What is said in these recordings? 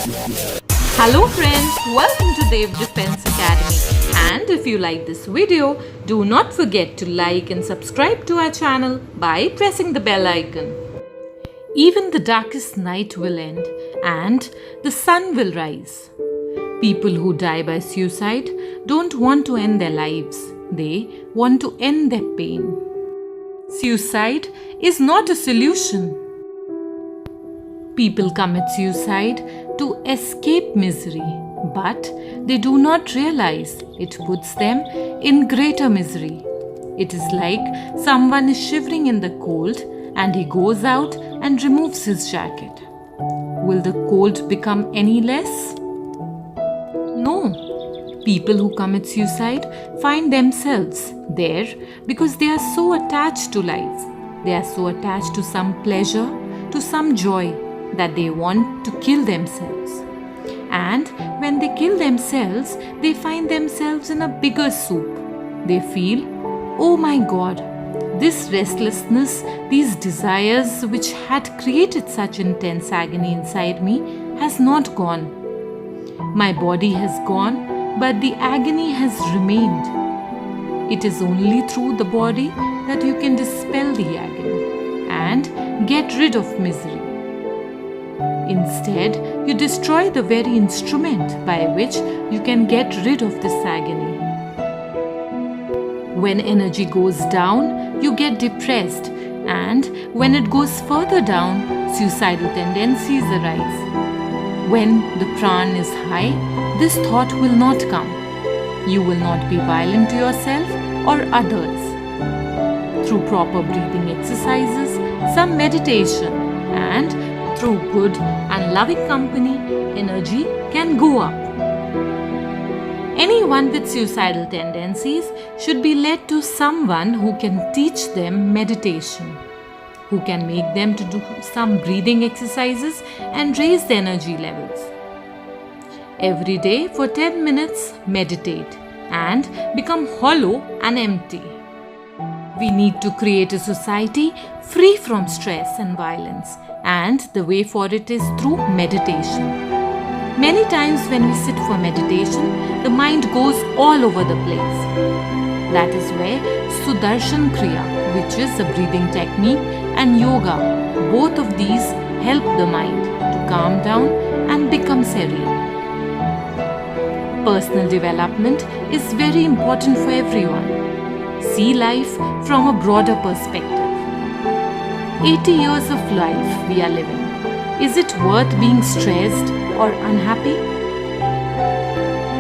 Hello friends, welcome to Dev Defense Academy. And if you like this video, do not forget to like and subscribe to our channel by pressing the bell icon. Even the darkest night will end and the sun will rise. People who die by suicide don't want to end their lives. They want to end their pain. Suicide is not a solution. People commit suicide to escape misery, but they do not realize it puts them in greater misery. It is like someone is shivering in the cold and he goes out and removes his jacket. Will the cold become any less? No. People who commit suicide find themselves there because they are so attached to life. They are so attached to some pleasure, to some joy, that they want to kill themselves. And when they kill themselves, they find themselves in a bigger soup. They feel, oh my God, this restlessness, these desires which had created such intense agony inside me has not gone. My body has gone, but the agony has remained. It is only through the body that you can dispel the agony and get rid of misery. Instead, you destroy the very instrument by which you can get rid of this agony. When energy goes down, you get depressed, and when it goes further down, suicidal tendencies arise. When the pran is high, this thought will not come. You will not be violent to yourself or others. Through proper breathing exercises, some meditation, and through good and loving company, energy can go up. Anyone with suicidal tendencies should be led to someone who can teach them meditation, who can make them to do some breathing exercises and raise the energy levels. Every day for 10 minutes, meditate and become hollow and empty. We need to create a society free from stress and violence, and the way for it is through meditation. Many times when we sit for meditation, the mind goes all over the place. That is where Sudarshan Kriya, which is a breathing technique, and yoga, both of these help the mind to calm down and become serene. Personal development is very important for everyone. See life from a broader perspective. 80 years of life we are living. Is it worth being stressed or unhappy?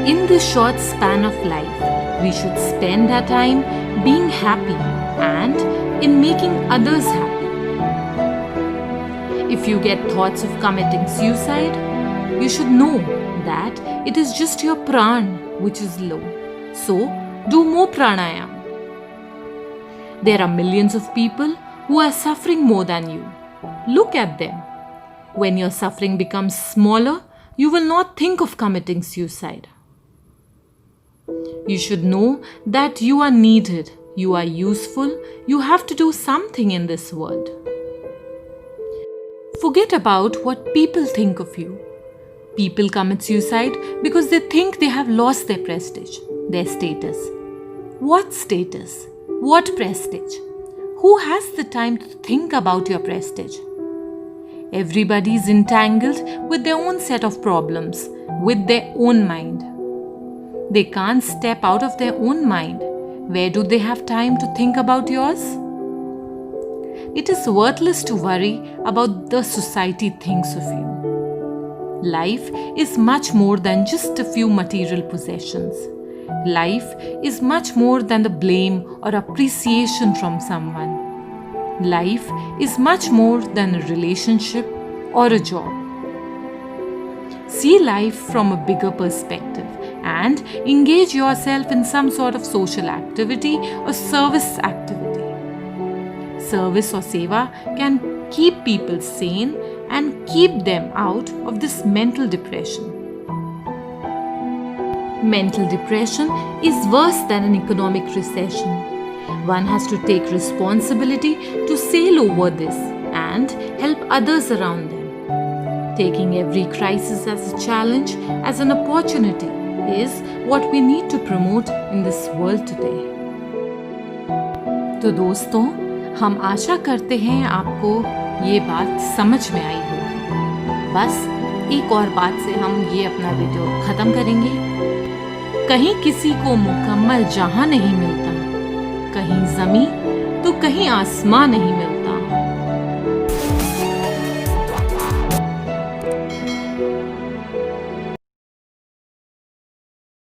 In this short span of life, we should spend our time being happy and in making others happy. If you get thoughts of committing suicide, you should know that it is just your pran which is low. So, do more pranayam. There are millions of people who are suffering more than you. Look at them. When your suffering becomes smaller, you will not think of committing suicide. You should know that you are needed, you are useful, you have to do something in this world. Forget about what people think of you. People commit suicide because they think they have lost their prestige, their status. What status? What prestige? Who has the time to think about your prestige? Everybody is entangled with their own set of problems, with their own mind. They can't step out of their own mind. Where do they have time to think about yours? It is worthless to worry about the society thinks of you. Life is much more than just a few material possessions. Life is much more than the blame or appreciation from someone. Life is much more than a relationship or a job. See life from a bigger perspective and engage yourself in some sort of social activity or service activity. Service or seva can keep people sane and keep them out of this mental depression. Mental depression is worse than an economic recession. One has to take responsibility to sail over this and help others around them. Taking every crisis as a challenge, as an opportunity, is what we need to promote in this world today. तो दोस्तों, हम आशा करते हैं आपको ये बात समझ में आई होगी। बस एक और बात से हम ये अपना वीडियो ख़त्म करेंगे। कहीं किसी को मुकम्मल जहां नहीं मिलता, कहीं ज़मीं तो कहीं आसमां नहीं मिलता।